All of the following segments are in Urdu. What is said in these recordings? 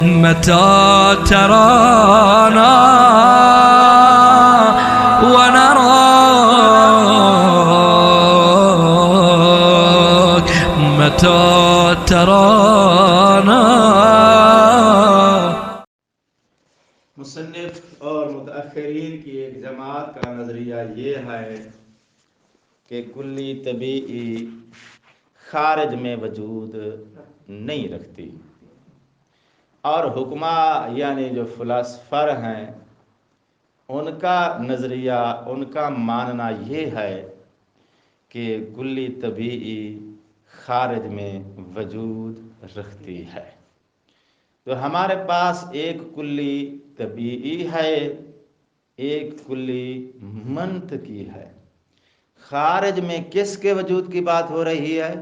متى ترانا ونراك متى ترانا. مصنف اور متأخرین کی ایک جماعت کا نظریہ یہ ہے کہ کلی طبیعی خارج میں وجود نہیں رکھتی، اور حکمہ یعنی جو فلاسفر ہیں ان کا نظریہ، ان کا ماننا یہ ہے کہ کلی طبیعی خارج میں وجود رکھتی ہے۔ تو ہمارے پاس ایک کلی طبیعی ہے، ایک کلی منطقی ہے۔ خارج میں کس کے وجود کی بات ہو رہی ہے؟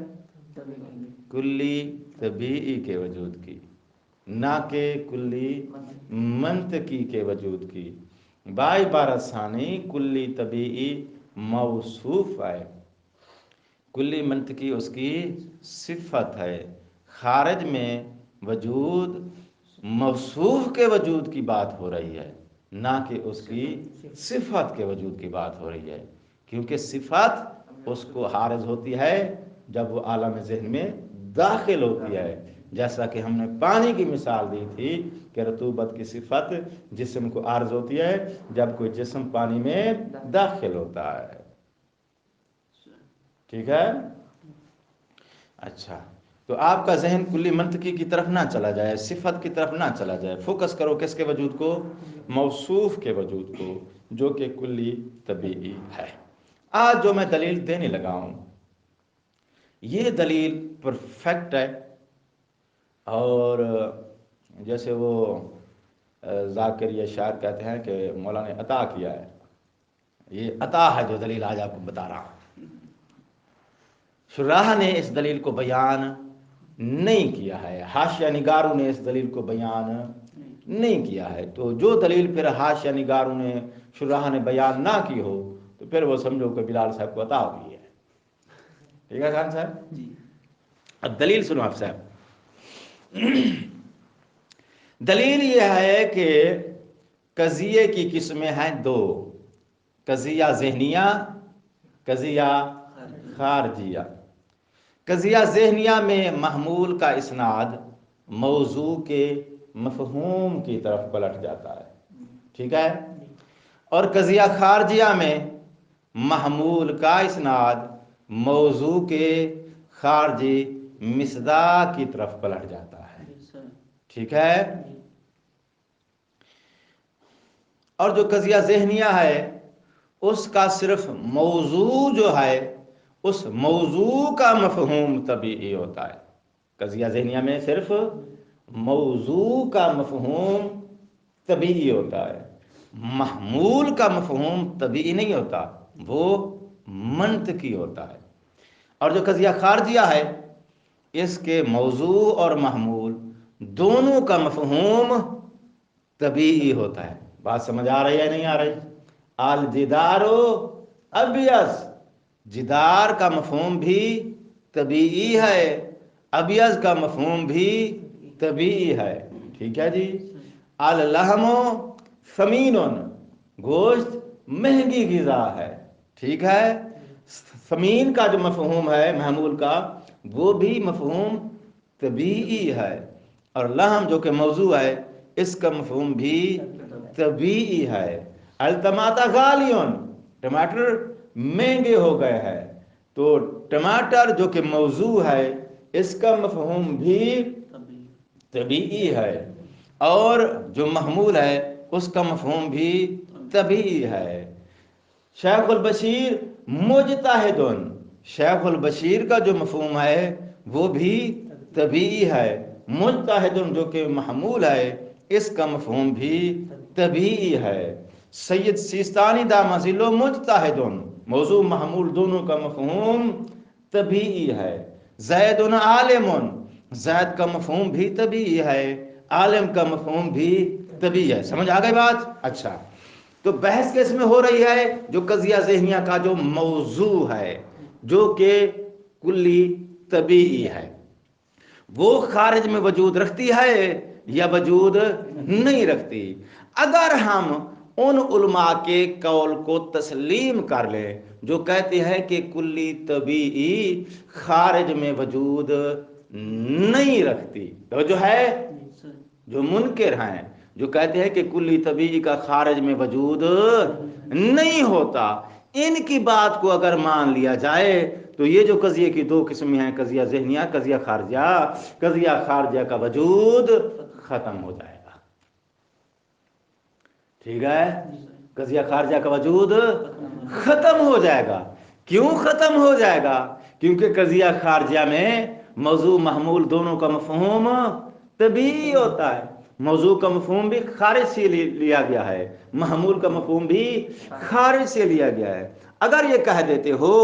کلی طبیعی کے وجود کی، نہ کہ کلی منطقی کے وجود کی۔ بائی عبارت ثانی کلی طبیعی موصوف ہے، کلی منطقی اس کی صفت ہے۔ خارج میں وجود موصوف کے وجود کی بات ہو رہی ہے، نہ کہ اس کی صفت کے وجود کی بات ہو رہی ہے، کیونکہ صفت اس کو حارض ہوتی ہے جب وہ عالم ذہن میں داخل ہوتی ہے، جیسا کہ ہم نے پانی کی مثال دی تھی کہ رطوبت کی صفت جسم کو عارض ہوتی ہے جب کوئی جسم پانی میں داخل ہوتا ہے۔ ٹھیک ہے؟ اچھا، تو آپ کا ذہن کلی منطقی کی طرف نہ چلا جائے، صفت کی طرف نہ چلا جائے، فوکس کرو کس کے وجود کو؟ موصوف کے وجود کو، جو کہ کلی طبیعی ہے۔ آج جو میں دلیل دینے لگا ہوں یہ دلیل پرفیکٹ ہے، اور جیسے وہ ذاکر یا شاعر کہتے ہیں کہ مولا نے عطا کیا ہے، یہ عطا ہے جو دلیل آج آپ کو بتا رہا ہوں۔ شراح نے اس دلیل کو بیان نہیں کیا ہے، حاشیہ نگاروں نے اس دلیل کو بیان نہیں کیا ہے، تو جو دلیل پھر حاشیہ نگاروں نے، شراح نے بیان نہ کی ہو تو پھر وہ سمجھو کہ بلال صاحب کو عطا ہوئی ہے۔ ٹھیک ہے خان صاحب جی؟ اب دلیل سنو آپ صاحب۔ دلیل یہ ہے کہ قضیے کی قسمیں ہیں دو، قضیہ ذہنیہ، قضیہ خارجیہ۔ قضیہ ذہنیہ میں محمول کا اسناد موضوع کے مفہوم کی طرف پلٹ جاتا ہے، ٹھیک ہے؟ اور قضیہ خارجیہ میں محمول کا اسناد موضوع کے خارجی مصداق کی طرف پلٹ جاتا ہے، ٹھیک ہے؟ اور جو قضیہ ذہنیہ ہے اس کا صرف موضوع جو ہے اس موضوع کا مفہوم طبیعی ہوتا ہے۔ قضیہ ذہنیہ میں صرف موضوع کا مفہوم طبیعی ہوتا ہے، محمول کا مفہوم طبیعی نہیں ہوتا، وہ منطقی ہوتا ہے۔ اور جو قضیہ خارجیہ ہے اس کے موضوع اور محمول دونوں کا مفہوم طبیعی ہوتا ہے۔ بات سمجھ آ رہی ہے نہیں آ رہی؟ الجدارو ابیض، جدار کا مفہوم بھی طبیعی ہے، ابیض کا مفہوم بھی طبیعی ہے، ٹھیک ہے جی؟ اللحم ثمین، گوشت مہنگی غذا ہے، ٹھیک ہے؟ ثمین کا جو مفہوم ہے محمول کا وہ بھی مفہوم طبیعی ہے، اور لحم جو کہ موضوع ہے اس کا مفہوم بھی طبیعی ہے۔ الٹماٹا غالیون، ٹماٹر مہنگے ہو گئے ہیں، تو ٹماٹر جو کہ موضوع ہے اس کا مفہوم بھی طبیعی ہے، اور جو محمول ہے اس کا مفہوم بھی طبیعی ہے۔ شیخ البشیر مجتہدن، شیخ البشیر کا جو مفہوم ہے وہ بھی طبیعی ہے، مجتہدن جو کہ محمول ہے اس کا مفہوم بھی طبیعی ہے۔ سید سیستانی دامازلو مجتہدن، موضوع محمول دونوں کا مفہوم طبیعی ہے۔ زید عالم، زید کا مفہوم بھی طبیعی ہے، عالم کا مفہوم بھی طبیعی ہے۔ سمجھ آ گئی بات؟ اچھا، تو بحث کس میں ہو رہی ہے؟ جو قضیہ ذہنیہ کا جو موضوع ہے جو کہ کلی طبیعی ہے وہ خارج میں وجود رکھتی ہے یا وجود نہیں رکھتی۔ اگر ہم ان علماء کے قول کو تسلیم کر لیں جو کہتے ہیں کہ کلی طبیعی خارج میں وجود نہیں رکھتی، تو جو ہے جو منکر ہیں جو کہتے ہیں کہ کلی طبیعی کا خارج میں وجود نہیں ہوتا، ان کی بات کو اگر مان لیا جائے تو یہ جو قضیے کی دو قسمیں ہیں، قضیہ ذہنیہ، قضیہ خارجہ، قضیہ خارجہ کا وجود ختم ہو جائے گا۔ ٹھیک ہے، قضیہ خارجہ کا وجود ختم ہو جائے گا۔ کیوں ختم ہو جائے گا؟ کیونکہ قضیہ خارجہ میں موضوع محمول دونوں کا مفہوم طبیعی ہوتا ہے۔ موضوع کا مفہوم بھی خارج سے لیا گیا ہے، محمول کا مفہوم بھی خارج سے لیا گیا ہے۔ اگر یہ کہہ دیتے ہو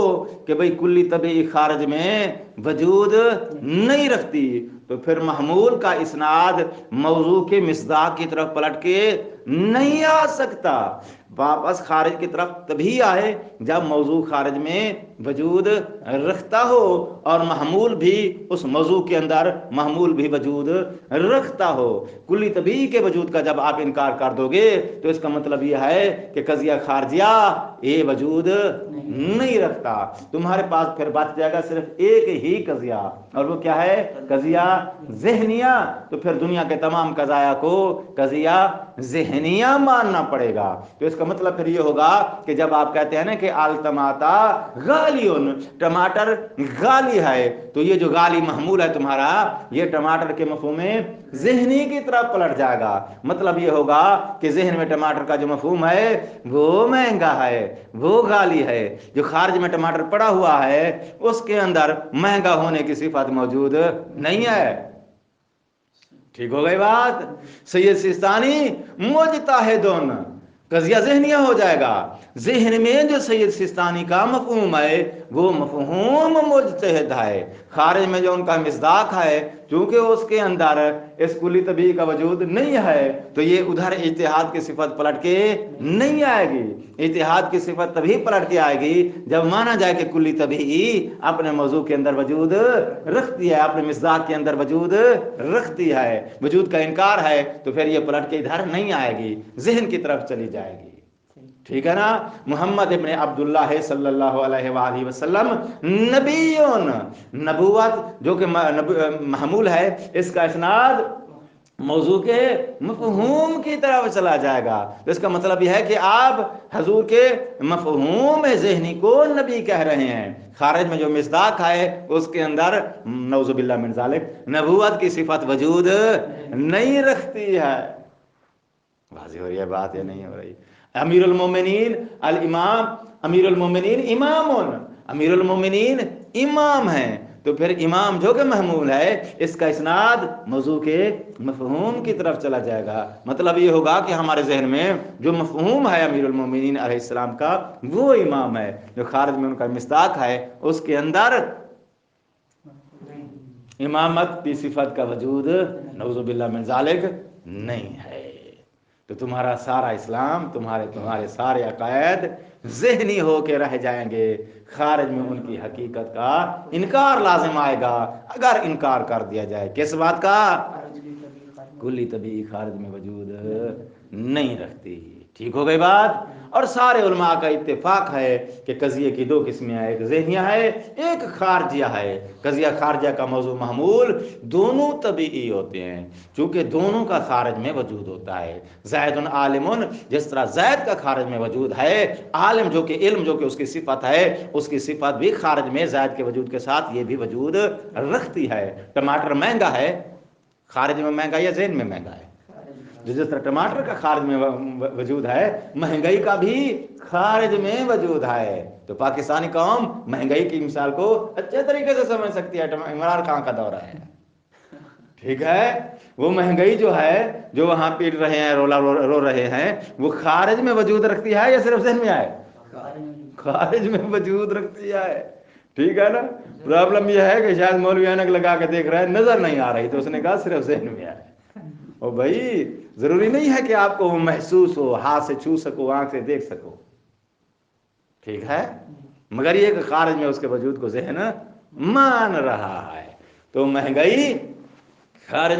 کہ بھئی کلی طبیعی خارج میں وجود نہیں رکھتی، تو پھر محمول کا اسناد موضوع کے مصداق کی طرف پلٹ کے نہیں آ سکتا۔ واپس خارج کی طرف تبھی آئے جب موضوع خارج میں وجود رکھتا ہو اور محمول بھی اس موضوع کے اندر محمول بھی وجود رکھتا ہو۔ کلی طبیعی کے وجود کا جب آپ انکار کر دو گے تو اس کا مطلب یہ ہے کہ قضیہ خارجیہ یہ وجود نہیں رکھتا۔ تمہارے پاس پھر بچ جائے گا صرف ایک ہی قضیہ، اور وہ کیا ہے؟ قضیہ ذہنیہ۔ تو پھر دنیا کے تمام قضایا کو قضیہ ذہنیہ ماننا پڑے گا۔ تو اس کا مطلب پھر یہ ہوگا کہ جب آپ کہتے ہیں نا کہ الٹماٹا غالیون، ٹماٹر غالی ہے، تو یہ جو غالی محمول ہے تمہارا، یہ ٹماٹر کے مفہوم ذہنی کی طرف پلٹ جائے گا۔ مطلب یہ ہوگا کہ ذہن میں ٹماٹر کا جو مفہوم ہے وہ مہنگا ہے، وہ غالی ہے۔ جو خارج میں ٹماٹر پڑا ہوا ہے اس کے اندر مہنگا ہونے کی صفت موجود نہیں ہے۔ ٹھیک ہو گئی بات؟ سید سیستانی مجتہدون، قضیہ ذہنیہ ہو جائے گا۔ ذہن میں جو سید سیستانی کا مفہوم ہے وہ مفہوم مجتہد ہے۔ خارج میں جو ان کا مصداق ہے، چونکہ اس کے اندر اس کلی طبیعی کا وجود نہیں ہے تو یہ ادھر اجتہاد کی صفت پلٹ کے نہیں آئے گی۔ اجتہاد کی صفت تبھی پلٹ کے آئے گی جب مانا جائے کہ کلی طبیعی اپنے موضوع کے اندر وجود رکھتی ہے، اپنے مصداق کے اندر وجود رکھتی ہے۔ وجود کا انکار ہے تو پھر یہ پلٹ کے ادھر نہیں آئے گی، ذہن کی طرف چلی جائے گی۔ ٹھیک ہے نا؟ محمد ابن عبداللہ صلی اللہ علیہ وآلہ وسلم نبیون، نبوت جو کہ محمول ہے، اس کا اسناد موضوع کے مفہوم کی طرف چلا جائے گا۔ تو اس کا مطلب یہ ہے کہ آپ حضور کے مفہوم ذہنی کو نبی کہہ رہے ہیں۔ خارج میں جو مصداق ہے اس کے اندر نعوذ باللہ من ذالک نبوت کی صفت وجود نہیں رکھتی ہے۔ واضح ہو رہی ہے بات یا نہیں ہو رہی؟ امیر المومنین الامام، امیر المومنین امامون، امیر المومنین امام ہیں، تو پھر امام جو کہ محمول ہے اس کا اسناد موضوع کے مفہوم کی طرف چلا جائے گا۔ مطلب یہ ہوگا کہ ہمارے ذہن میں جو مفہوم ہے امیر المومنین علیہ السلام کا وہ امام ہے، جو خارج میں ان کا مصداق ہے اس کے اندر امامت کی صفت کا وجود نعوذ باللہ من ذالک نہیں ہے۔ تو تمہارا سارا اسلام، تمہارے سارے عقائد ذہنی ہو کے رہ جائیں گے، خارج میں ان کی حقیقت کا انکار لازم آئے گا اگر انکار کر دیا جائے۔ کس بات کا؟ کلی طبیعی خارج میں وجود نہیں رکھتی۔ ٹھیک ہو گئی بات؟ اور سارے علماء کا اتفاق ہے کہ قضیے کی دو قسمیں ہیں، ایک ذہنیہ ہے، ایک خارجیہ ہے۔ قضیہ خارجیہ کا موضوع محمول دونوں طبیعی ہوتے ہیں، چونکہ دونوں کا خارج میں وجود ہوتا ہے۔ زید عالم، جس طرح زید کا خارج میں وجود ہے، عالم جو کہ علم جو کہ اس کی صفت ہے، اس کی صفت بھی خارج میں زید کے وجود کے ساتھ یہ بھی وجود رکھتی ہے۔ ٹماٹر مہنگا ہے، خارج میں مہنگا یا ذہن میں مہنگا ہے؟ جس طرح ٹماٹر کا خارج میں وجود ہے، مہنگائی کا بھی خارج میں وجود ہے۔ تو پاکستانی قوم مہنگائی کی مثال کو اچھے طریقے سے سمجھ سکتی ہے۔ عمران خان کا دورہ ہے، ٹھیک ہے؟ وہ مہنگائی جو ہے، جو وہاں پیٹ رہے ہیں، رو رہے ہیں، وہ خارج میں وجود رکھتی ہے یا صرف ذہن میں ہے؟ خارج میں وجود رکھتی ہے، ٹھیک ہے نا؟ پرابلم یہ ہے کہ شاید مولوی اینک لگا کے دیکھ رہا ہے، نظر نہیں آ رہی، تو اس نے کہا صرف ذہن میں ہے۔ اور بھائی ضروری نہیں ہے کہ آپ کو وہ محسوس ہو، ہاتھ سے چھو سکو، آنکھ سے دیکھ سکو، ٹھیک ہے؟ مگر یہ کہ خارج میں اس کے وجود کو ذہن مان رہا ہے۔ تو مہنگائی خارج،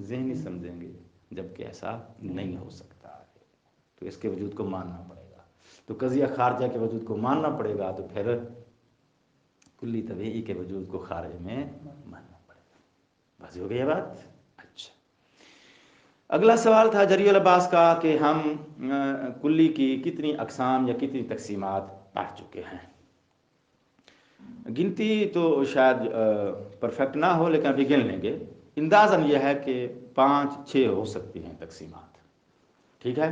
ذہنی سمجھیں گے، جبکہ ایسا نہیں ہو سکتا ہے۔ تو اس کے وجود کو ماننا پڑے گا، تو قضیہ خارجہ کے وجود کو ماننا پڑے گا، تو پھر کلی طبیعی کے وجود کو خارج میں ماننا پڑے گا۔ بس ہو گئی یہ بات؟ اچھا، اگلا سوال تھا جری العباس کا کہ ہم کلی کی کتنی اقسام یا کتنی تقسیمات پڑھ چکے ہیں۔ گنتی تو شاید پرفیکٹ نہ ہو، لیکن ابھی گن لیں گے۔ اندازاً یہ ہے کہ 5-6 ہو سکتی ہیں تقسیمات، ٹھیک ہے؟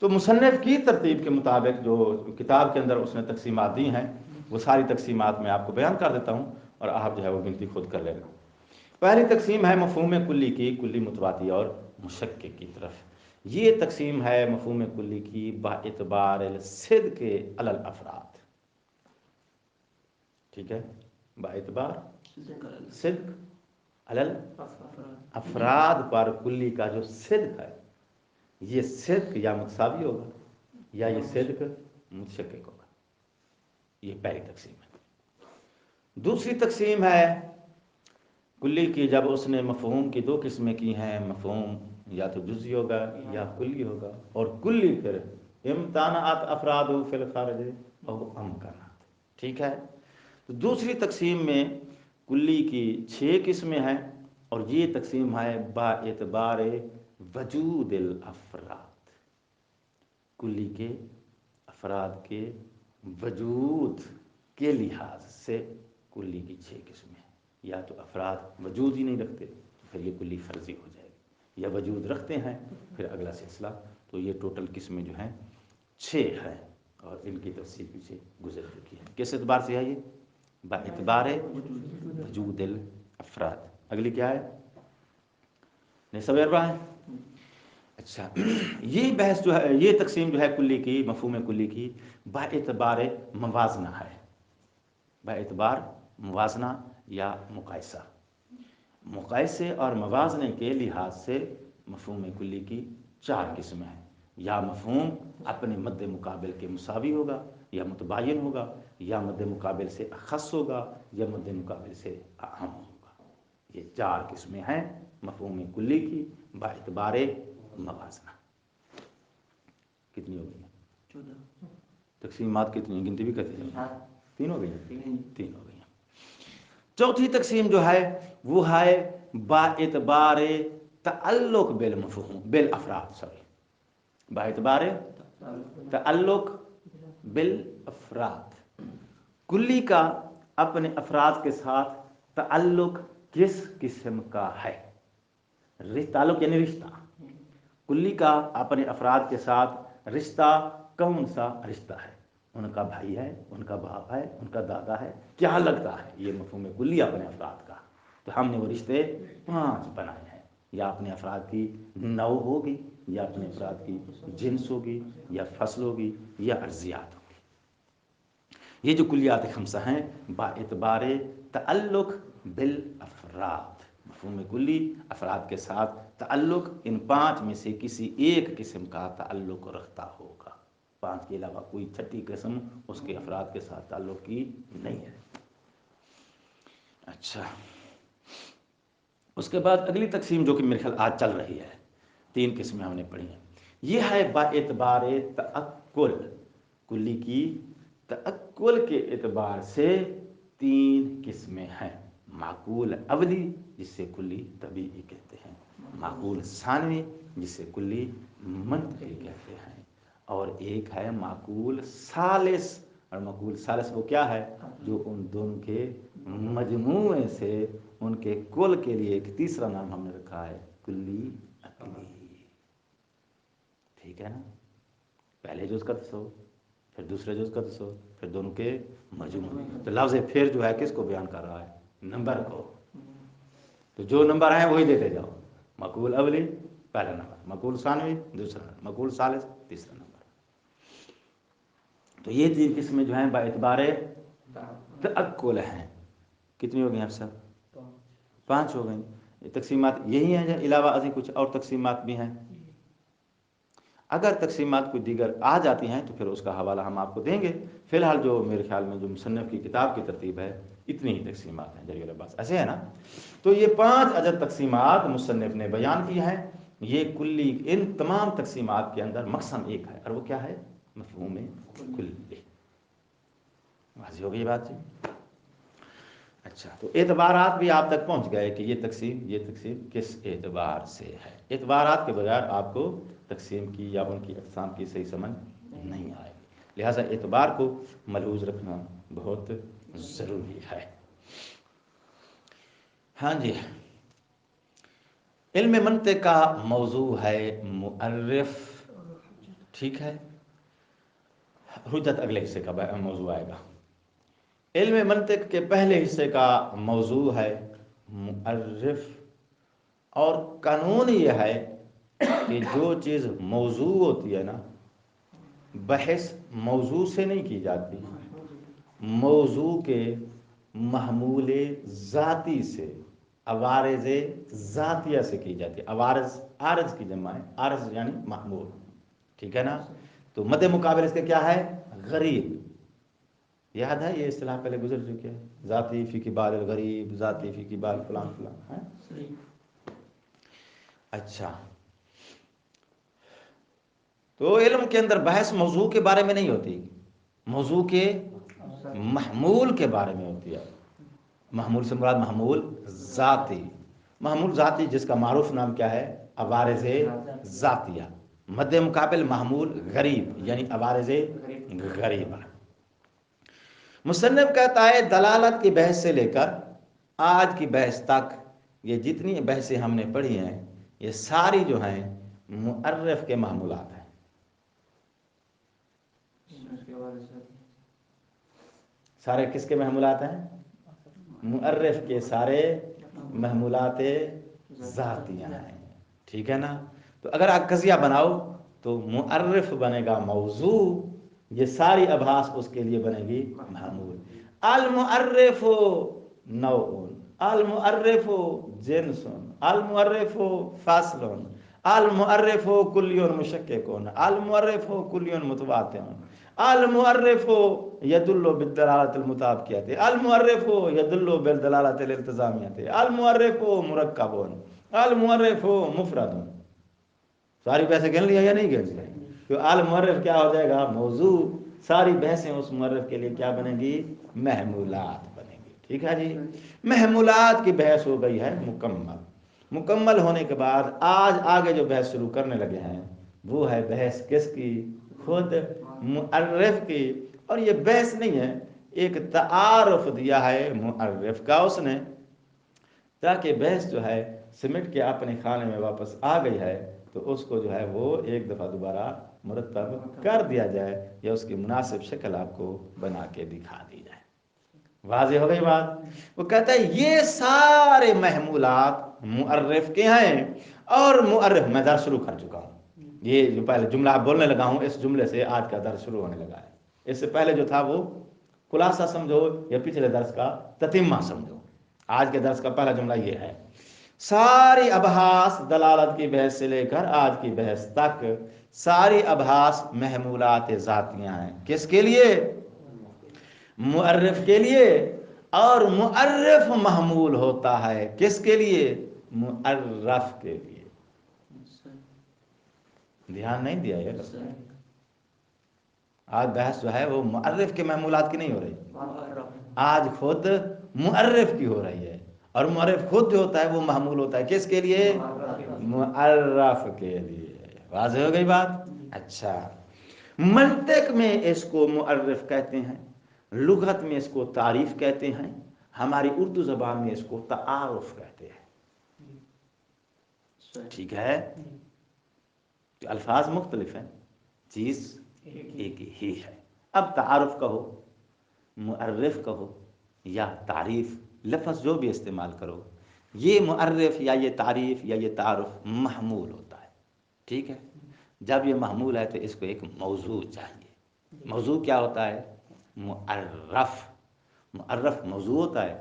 تو مصنف کی ترتیب کے مطابق جو کتاب کے اندر اس نے تقسیمات دی ہیں وہ ساری تقسیمات میں آپ کو بیان کر دیتا ہوں، اور آپ جو ہے وہ گنتی خود کر لینا۔ پہلی تقسیم ہے مفہوم کلی کی، کلی متبادی اور مشکک کی طرف۔ یہ تقسیم ہے مفہوم کلی کی باعتبار الصدق علی الافراد، ٹھیک ہے؟ باعتبار صدق علی الافراد پر کلی کا جو صدق ہے، یہ صدق یا متساوی ہوگا یا یہ صدق متشکک ہوگا۔ یہ پہلی تقسیم ہے۔ دوسری تقسیم ہے کلی کی، جب اس نے مفہوم کی 2 قسمیں کی ہیں، مفہوم یا تو جزئی ہوگا یا کلی ہوگا، اور کلی پھر امتناعت افراد فی الخارج او امکانات، ٹھیک ہے؟ تو دوسری تقسیم میں کلی کی 6 قسمیں ہیں، اور یہ تقسیم ہے باعتبار وجود الافراد، کلی کے افراد کے وجود کے لحاظ سے کلی کی 6 قسمیں ہیں۔ یا تو افراد وجود ہی نہیں رکھتے تو پھر یہ کلی فرضی ہو جائے گی، یا وجود رکھتے ہیں پھر اگلا سلسلہ۔ تو یہ ٹوٹل قسمیں جو ہیں 6 ہیں، اور ان کی تفصیل پیچھے گزر چکی ہے۔ کس اعتبار سے ہے یہ؟ باعتبار وجود الافراد۔ اگلی کیا ہے؟ نہیں سمجھ رہا ہے؟ اچھا، یہ بحث جو ہے، یہ تقسیم جو ہے کلی کی، مفہوم کلی کی، باعتبار موازنہ ہے، باعتبار موازنہ یا مقائسہ۔ مقائسے اور موازنے کے لحاظ سے مفہوم کلی کی 4 قسمیں ہیں۔ یا مفہوم اپنے مد مقابل کے مساوی ہوگا، یا متباین ہوگا، یا مد مقابل سے اخص ہوگا، یا مد مقابل سے اعم ہوگا۔ یہ 4 قسمیں ہیں مفہوم کلی کی باعتبار موازنہ۔ کتنی ہو گئی ہیں؟ 14 تقسیمات کتنی ہیں؟ گنتی بھی کرتے ہیں؟ 3 ہو گئی ہیں؟ 3 ہو گئی ہیں۔ چوتھی تقسیم جو ہے وہ ہے باعتبار تعلق بالمفہوم بالافراد، باعتبار تعلق بالافراد۔ کلی کا اپنے افراد کے ساتھ تعلق کس قسم کا ہے؟ تعلق یعنی رشتہ۔ کلی کا اپنے افراد کے ساتھ رشتہ کون سا رشتہ ہے؟ ان کا بھائی ہے، ان کا باپ ہے، ان کا دادا ہے، کیا لگتا ہے؟ یہ مفہوم کلی اپنے افراد کا۔ تو ہم نے وہ رشتے 5 بنائے ہیں، یا اپنے افراد کی نوع ہوگی، یا اپنے افراد کی جنس ہوگی، یا فصل ہوگی، یا ارضیات ہوگی۔ یہ جو کلیات 5 ہیں باعتبار تعلق بالافراد، مفہوم کلی افراد کے ساتھ تعلق ان 5 میں سے کسی ایک قسم کا تعلق رکھتا ہوگا۔ 5 کے علاوہ کوئی چھٹی قسم اس کے افراد کے ساتھ تعلق کی نہیں ہے۔ اچھا، اس کے بعد اگلی تقسیم جو کہ میرے خیال آج چل رہی ہے، 3 قسمیں ہم نے پڑھی ہیں، یہ ہے باعتبار تعقل۔ کلی کی تعقل کے اعتبار سے 3 قسمیں ہیں۔ معقول اولی جس سے کلی طبیعی کہتے ہیں، معقول ثانوی جس سے کلی منطقی کہتے ہیں، اور ایک ہے معقول ثالث۔ اور معقول ثالث وہ کیا ہے؟ جو ان دونوں کے مجموعے سے ان کے کل کے لیے ایک تیسرا نام ہم نے رکھا ہے، کلی عقلی، ٹھیک ہے نا؟ پہلے جز کا تصور، پھر دوسرے جز کا تصور، پھر دونوں کے مجموعے۔ تو لفظ پھر جو ہے کس کو بیان کر رہا ہے؟ نمبر کو۔ تو جو نمبر ہیں وہی دیتے جاؤ، معقول اولی پہلا نمبر، معقول ثانوی دوسرا نمبر، معقول ثالث تیسرا نمبر۔ تو یہ 3 قسمیں جو ہیں باعتبار تعقل ہیں۔ کتنی ہو گئی ہیں سب؟ 5 ہو گئی۔ یہ تقسیمات یہی ہیں، علاوہ ازیں کچھ اور تقسیمات بھی ہیں۔ اگر تقسیمات کوئی دیگر آ جاتی ہیں تو پھر اس کا حوالہ ہم آپ کو دیں گے۔ فی الحال جو میرے خیال میں جو مصنف کی کتاب کی ترتیب ہے اتنی ہی تقسیمات ہیں جلیل العباس، ایسے ہے نا. تو یہ 5 عدد تقسیمات مصنف نے بیان کی ہیں. یہ کلی، ان تمام تقسیمات کے اندر مقسم ایک ہے، اور وہ کیا ہے؟ مفہوم کلی. واضح ہو گئی بات جی؟ اچھا، تو اعتبارات بھی آپ تک پہنچ گئے کہ یہ تقسیم کس اعتبار سے ہے. اعتبارات کے بغیر آپ کو تقسیم کی یا ان کی اقسام کی صحیح سمجھ نہیں آئے گی. لہذا اعتبار کو ملحوظ رکھنا بہت ضروری ہے. ہاں جی، علم منطق کا موضوع ہے مؤرف. ٹھیک ہے، حجت اگلے حصے کا موضوع آئے گا. علم منطق کے پہلے حصے کا موضوع ہے مؤرف. اور قانون یہ ہے کہ جو چیز موضوع ہوتی ہے نا، بحث موضوع سے نہیں کی جاتی، موضوع کے محمول ذاتی سے، عوارض ذاتیہ سے کی جاتی ہے. عارض کی جمع ہے، عارض یعنی محمول. ٹھیک ہے نا. تو مد مقابل اس کے کیا ہے؟ غریب. یاد ہے یہ اصطلاح پہلے گزر چکے ہیں، ذاتی فی قبال الغریب، ذاتی فی قبال فلان فلان. اچھا، تو علم کے اندر بحث موضوع کے بارے میں نہیں ہوتی، موضوع کے محمول کے بارے میں ہوتی ہے. محمول سے مراد محمول ذاتی. محمول ذاتی جس کا معروف نام کیا ہے؟ عوارض ذاتیہ. مد مقابل محمول غریب یعنی عوارض غریبہ. مصنف کہتا ہے دلالت کی بحث سے لے کر آج کی بحث تک یہ جتنی بحثیں ہم نے پڑھی ہیں، یہ ساری جو ہیں مؤرف کے محمولات ہیں. سارے کس کے محمولات ہیں؟ مؤرف کے سارے محمولات ذاتیہ ہیں. ٹھیک ہے نا. تو اگر آپ قضیہ بناؤ تو مؤرف بنے گا موضوع، یہ ساری ابحاث اس کے لیے بنے گی محمول. المؤرف نوع، المؤرف جنس، المؤرف فصل، المؤرف کلی مشکک، المؤرف کلی متواتر، المؤرف يدل بالدلالة المطابقية، المؤرف يدل بالدلالة الالتزامية، المؤرف مرکب، المؤرف مفرد. ساری بحثیں گن لیا یا نہیں گن لیا؟ تو المؤرف کیا ہو جائے گا؟ موضوع. ساری بحثیں اس مؤرف کے لیے کیا بنے گی؟ محمولات بنے گی. ٹھیک ہے جی. محمولات کی بحث ہو گئی ہے مکمل. مکمل ہونے کے بعد آج آگے جو بحث شروع کرنے لگے ہیں وہ ہے بحث کس کی؟ خود مؤرف کی. اور یہ بحث نہیں ہے، ایک تعارف دیا ہے مؤرف کا اس نے، تاکہ بحث جو ہے سمٹ کے اپنے خانے میں واپس آ گئی ہے تو اس کو جو ہے وہ ایک دفعہ دوبارہ مرتب کر دیا جائے یا اس کی مناسب شکل آپ کو بنا کے دکھا دی جائے. واضح ہو گئی بات؟ وہ کہتا ہے یہ سارے محمولات مؤرف کے ہیں. اور مؤرف، میں درس شروع کر چکا ہوں. یہ جو پہلے جملہ آپ بولنے لگا ہوں، اس جملے سے آج کا درس شروع ہونے لگا ہے. اس سے پہلے جو تھا وہ خلاصہ سمجھو یا پچھلے درس کا تتمہ سمجھو. آج کے درس کا پہلا جملہ یہ ہے، ساری ابحاث دلالت کی بحث سے لے کر آج کی بحث تک ساری ابحاث محمولات ذاتیہ ہیں. کس کے لیے؟ مؤرف کے لیے. اور مؤرف محمول ہوتا ہے کس کے لیے؟ مؤرف کے لیے. دھیان نہیں دیا یہ. آج بحث جو ہے وہ مؤرف کے محمولات کی نہیں ہو رہی، آج خود مؤرف کی ہو رہی ہے. اور مؤرف خود جو ہوتا ہے وہ محمول ہوتا ہے کس کے لیے؟ مؤرف کے لیے. واضح ہو گئی بات؟ اچھا، منطق میں اس کو مؤرف کہتے ہیں، لغت میں اس کو تعریف کہتے ہیں، ہماری اردو زبان میں اس کو تعارف کہتے ہیں. ٹھیک ہے، الفاظ مختلف ہیں، چیز ایک ہی ہے. اب تعارف کہو، مؤرف کہو یا تعریف، لفظ جو بھی استعمال کرو، یہ مؤرف یا یہ تعریف یا یہ تعارف محمول ہوتا ہے. ٹھیک ہے. جب یہ محمول ہے تو اس کو ایک موضوع چاہیے. موضوع کیا ہوتا ہے؟ مؤرف. مؤرف موضوع ہوتا ہے.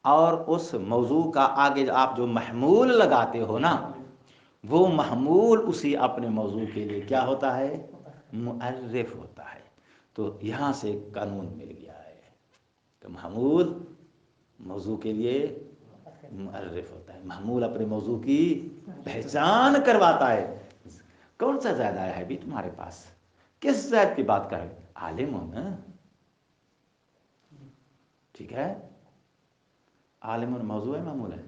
اور اس موضوع کا آگے آپ جو محمول لگاتے ہو نا، وہ محمول اسی اپنے موضوع کے لیے کیا ہوتا ہے؟ مؤرف ہوتا ہے. تو یہاں سے قانون مل گیا ہے کہ محمول موضوع کے لیے معرف ہوتا ہے. محمول اپنے موضوع کی پہچان کرواتا ہے. کون سا زائد آیا ہے بھی تمہارے پاس؟ کس زائد کی بات کرے؟ عالم ہو نا. ٹھیک ہے، عالم موضوع ہے معمول ہے؟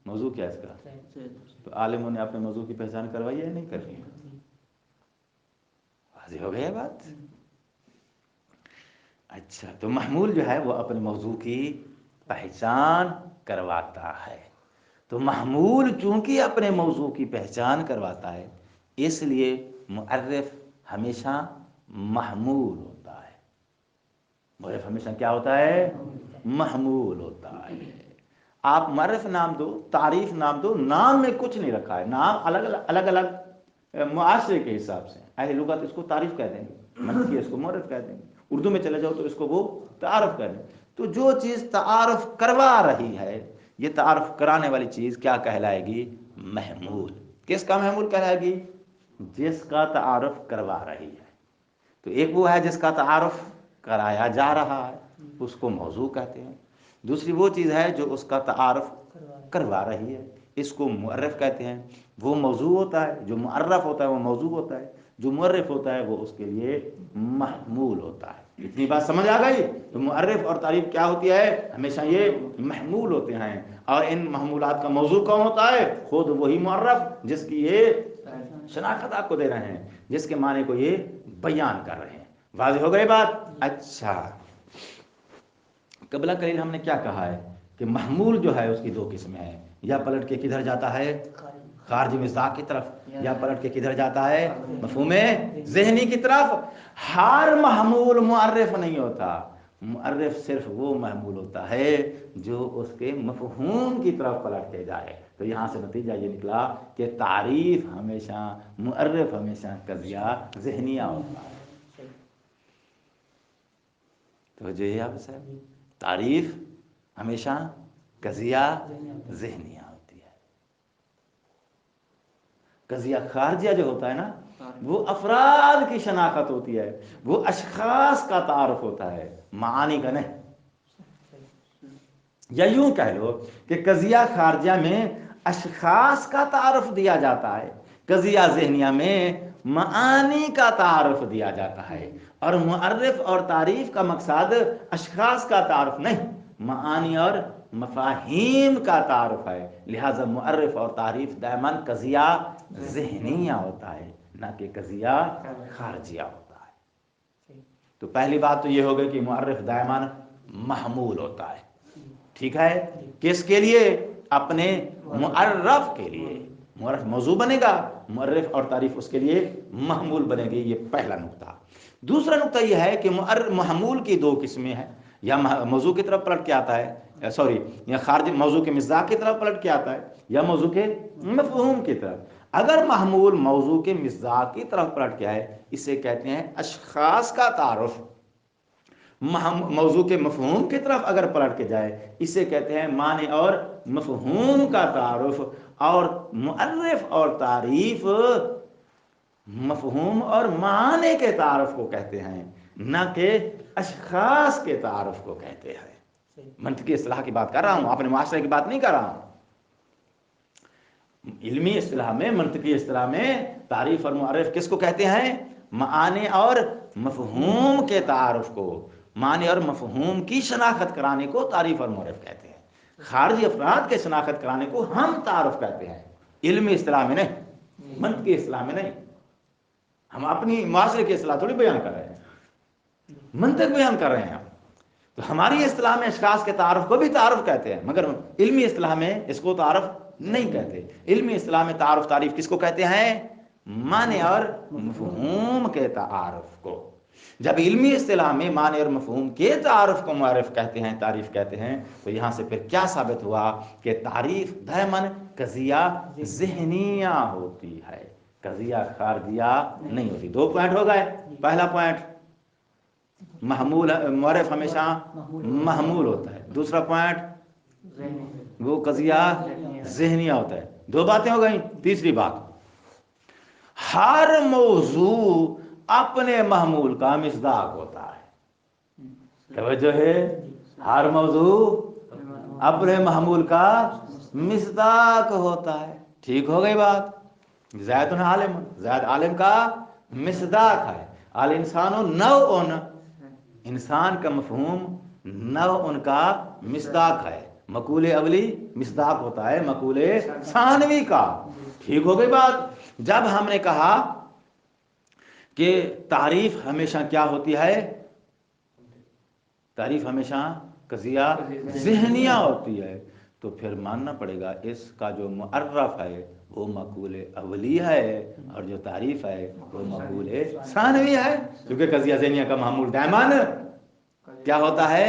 موضوع کیا ہے اس کا؟ تو عالموں نے اپنے موضوع کی پہچان کروائی ہے نہیں کروائی؟ واضح ہو گیا بات. اچھا، تو محمول جو ہے وہ اپنے موضوع کی پہچان کرواتا ہے. تو محمول چونکہ اپنے موضوع کی پہچان کرواتا ہے اس لیے معرف ہمیشہ محمول ہوتا ہے. معرف ہمیشہ کیا ہوتا ہے؟ محمول ہوتا ہے. آپ معرف نام دو، تعریف نام دو، نام میں کچھ نہیں رکھا ہے. نام الگ الگ معاشرے کے حساب سے. اہل لغت اس کو تعریف کہہ دیں گے، منطقی اس کو معرف کہہ دیں گے، اردو میں چلے جاؤ تو اس کو وہ تعارف کہہ دیں گے. تو جو چیز تعارف کروا رہی ہے، یہ تعارف کرانے والی چیز کیا کہلائے گی؟ محمول. کس کا محمول کہلائے گی؟ جس کا تعارف کروا رہی ہے. تو ایک وہ ہے جس کا تعارف کرایا جا رہا ہے، اس کو موضوع کہتے ہیں. دوسری وہ چیز ہے جو اس کا تعارف کروا رہی ہے، اس کو معرف کہتے ہیں. وہ موضوع ہوتا ہے، جو معرف ہوتا ہے وہ موضوع ہوتا ہے، جو معرف ہوتا ہے وہ اس کے لیے محمول ہوتا ہے. اتنی بات سمجھ آ گئی؟ تو معرف اور تعریف کیا ہوتی ہے؟ ہمیشہ یہ محمول ہوتے ہیں. اور ان محمولات کا موضوع کون ہوتا ہے؟ خود وہی معرف جس کی یہ شناخت آپ کو دے رہے ہیں، جس کے معنی کو یہ بیان کر رہے ہیں. واضح ہو گئی بات؟ اچھا، قبلہ قلیل ہم نے کیا کہا ہے کہ محمول جو ہے اس کی دو قسمیں ہیں. یا پلٹ کے کدھر جاتا ہے؟ خارجی مصداق کی طرف. یا پلٹ کے کدھر جاتا ہے؟ مفہوم ذہنی کی طرف. ہر محمول معرف نہیں ہوتا. معرف صرف وہ محمول ہوتا ہے جو اس کے مفہوم کی طرف پلٹ کے جائے. تو یہاں سے نتیجہ یہ نکلا کہ تعریف ہمیشہ، معرف ہمیشہ قضیہ ذہنیہ ہوتا ہے. تو جو یہ آپ سے تعریف ہمیشہ قضیہ ذہنیہ ہوتی ہے. قضیہ خارجیہ جو ہوتا ہے نا، وہ افراد کی شناخت ہوتی ہے، وہ اشخاص کا تعارف ہوتا ہے، معانی کا نہیں. یا یوں کہہ لو کہ قضیہ خارجیہ میں اشخاص کا تعارف دیا جاتا ہے، قضیہ ذہنیہ میں معانی کا تعارف دیا جاتا ہے. اور معرف اور تعریف کا مقصد اشخاص کا تعارف نہیں، معانی اور مفاہیم کا تعارف ہے. لہذا معرف اور تعریف دائماً قضیہ ذہنیہ ہوتا ہے، نہ کہ قضیہ خارجیہ ہوتا ہے. تو پہلی بات تو یہ ہوگی کہ معرف دائماً محمول ہوتا ہے. ٹھیک ہے؟ کس کے لیے؟ اپنے معرف کے لیے. معرف موضوع بنے گا، معرف اور تعریف اس کے لیے محمول بنے گی. یہ پہلا نقطہ. دوسرا نقطہ یہ ہے کہ محمول کی دو قسمیں ہیں. یا موضوع کی طرف پلٹ کے آتا ہے، سوری، یا خارج موضوع کے مصداق کی طرف پلٹ کے آتا ہے، یا موضوع کے مفہوم کی طرف. اگر محمول موضوع کے مصداق کی طرف پلٹ کے آئے اسے کہتے ہیں اشخاص کا تعارف. موضوع کے مفہوم کی طرف اگر پلٹ کے جائے اسے کہتے ہیں معنی اور مفہوم کا تعارف. اور معرف اور تعریف مفہوم اور معنی کے تعارف کو کہتے ہیں، نہ کہ اشخاص کے تعارف کو کہتے ہیں. منطقی اصطلاح کی بات کر رہا ہوں، اپنے معاشرے کی بات نہیں کر رہا ہوں. علمی اصطلاح میں، منطقی اصطلاح میں تعریف اور معرف کس کو کہتے ہیں؟ معانی اور مفہوم کے تعارف کو، معنی اور مفہوم کی شناخت کرانے کو تعریف اور معرف کہتے ہیں. خارجی افراد کے شناخت کرانے کو ہم تعارف کہتے ہیں، علمی اصطلاح میں نہیں، منطقی اصطلاح میں نہیں. ہم اپنی معاشرے کی اصطلاح تھوڑی بیان کر رہے ہیں، منطق بیان کر رہے ہیں. تو ہماری اصطلاح میں اشخاص کے تعارف کو بھی تعارف کہتے ہیں، مگر علمی اصطلاح میں اس کو تعارف نہیں کہتے. علمی اصطلاح میں تعارف تعریف کس کو کہتے ہیں؟ معنی اور مفہوم کے تعارف کو. جب علمی اصطلاح میں معنی اور مفہوم کے تعارف کو معرف کہتے ہیں، تعریف کہتے ہیں، تو یہاں سے پھر کیا ثابت ہوا کہ تعریف دائماً قضیہ ذہنیہ ہوتی ہے، قضیہ خارجیہ نہیں ہوتی. دو پوائنٹ ہو گئے. پہلا پوائنٹ محمول، معرف ہمیشہ محمول ہوتا ہے. دوسرا پوائنٹ وہ قضیہ ذہنیہ ہوتا ہے. دو باتیں ہو گئیں. تیسری بات، ہر موضوع اپنے محمول کا مصداق ہوتا ہے. توجہ ہے؟ ہر موضوع اپنے محمول کا مصداق ہوتا ہے. ٹھیک ہو گئی بات. زید عالم، زید عالم کا مصداق ہے. الانسان نوع، انسان کا مفہوم نوع ان کا مصداق ہے. مقول اولی مصداق ہوتا ہے مقول ثانوی کا. ٹھیک ہو گئی بات. جب ہم نے کہا کہ تعریف ہمیشہ کیا ہوتی ہے، تعریف ہمیشہ قضیہ ذہنیہ ہوتی ہے، تو پھر ماننا پڑے گا اس کا جو معرف ہے وہ مقول اولی ہے اور جو تعریف ہے وہ مقول ثانوی ہے، کیونکہ قضیہ ذہنیہ کا معمول دائماً کیا ہوتا ہے،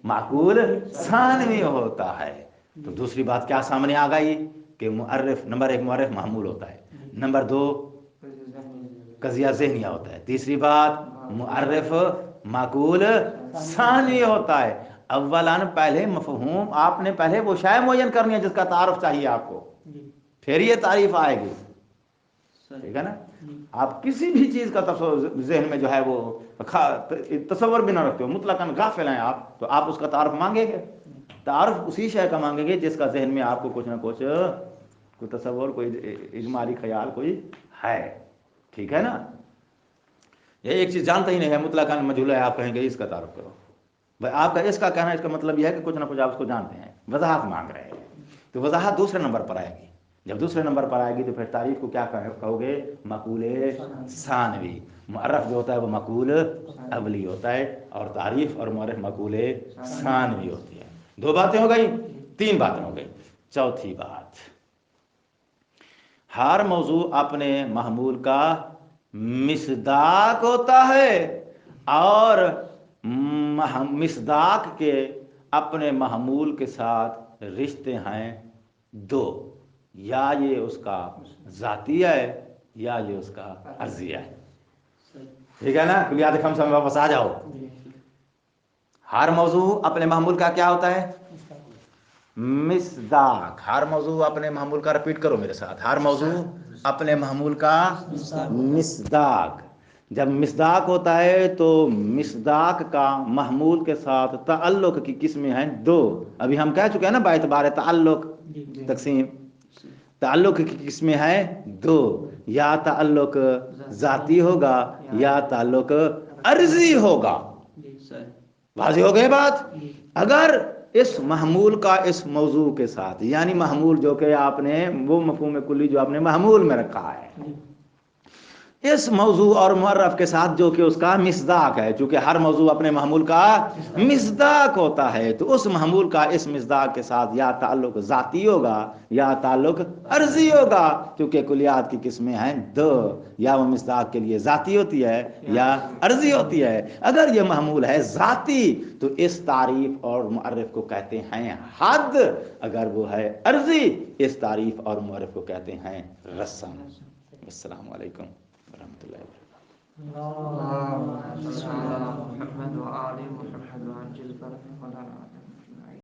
معقول ثانوی ہوتا ہے. تو دوسری بات کیا سامنے آ گئی کہ معرف، نمبر ایک معرف معمول ہوتا ہے، نمبر دو قضیہ ذہنیہ ہوتا ہے، تیسری بات معرف معقول ثانوی ہوتا ہے. اولاً پہلے مفہوم آپ نے پہلے وہ شے معین کرنی ہے جس کا تعارف چاہیے آپ کو، پھر یہ تعریف آئے گی. ٹھیک ہے نا. آپ کسی بھی چیز کا ذہن میں جو ہے وہ تصور بھی نہ رکھتے ہو، مطلقاً غافل ہیں آپ، تو آپ اس کا تعارف مانگیں گے. تعارف اسی شے کا مانگیں گے جس کا ذہن میں آپ کو کچھ نہ کچھ کوئی تصور، کوئی اجمالی خیال کوئی ہے. ٹھیک ہے نا. یہ ایک چیز جانتا ہی نہیں ہے، مطلقاً مجہول ہے، آپ کہیں گے اس کا تعارف کرو. بھائی آپ کا اس کا کہنا ہے، اس کا مطلب یہ ہے کہ کچھ نہ کچھ آپ اس کو جانتے ہیں، وضاحت مانگ رہے ہیں. تو وضاحت دوسرے نمبر پر آئے گی. جب دوسرے نمبر پر آئے گی تو پھر تعریف کو کیا کہو گے، مقول ثانوی. معرف جو ہوتا ہے وہ مقول اولی ہوتا ہے، اور تعریف اور معرف مقول ثانوی ہوتی ہے. دو باتیں ہو گئی، تین باتیں ہو گئی. چوتھی بات، ہر موضوع اپنے محمول کا مصداق ہوتا ہے، اور مصداق کے اپنے محمول کے ساتھ رشتے ہیں دو، یا یہ اس کا ذاتی ہے یا یہ اس کا عرضی ہے. ٹھیک ہے نا. کلیات خمسہ میں واپس آ جاؤ. ہر موضوع اپنے محمول کا کیا ہوتا ہے، مصداق. ہر موضوع اپنے محمول کا، رپیٹ کرو میرے ساتھ، ہر موضوع اپنے محمول کا مصداق. جب مصداق ہوتا ہے تو مصداق کا محمول کے ساتھ تعلق کی قسمیں ہیں دو. ابھی ہم کہہ چکے ہیں نا باعتبار تعلق تقسیم. تعلق کی قسمیں ہیں دو، یا تعلق ذاتی ہوگا یا تعلق عرضی ہوگا. واضح ہو گئی بات. اگر اس محمول کا اس موضوع کے ساتھ، یعنی محمول جو کہ آپ نے وہ مفہوم کلی جو آپ نے محمول میں رکھا ہے، اس موضوع اور معرف کے ساتھ جو کہ اس کا مصداق ہے، چونکہ ہر موضوع اپنے محمول کا مصداق ہوتا ہے، تو اس محمول کا اس مصداق کے ساتھ یا تعلق ذاتی ہوگا یا تعلق عرضی ہوگا، کیونکہ کلیات کی قسمیں ہیں دو، یا وہ مصداق کے لیے ذاتی ہوتی ہے یا عرضی ہوتی ہے. اگر یہ محمول ہے ذاتی تو اس تعریف اور معرف کو کہتے ہیں حد، اگر وہ ہے عرضی اس تعریف اور معرف کو کہتے ہیں رسم. السلام علیکم ورحمۃ اللہ وبرکاتہ. اللهم صل على محمد وآل محمد وعجل فرجهم.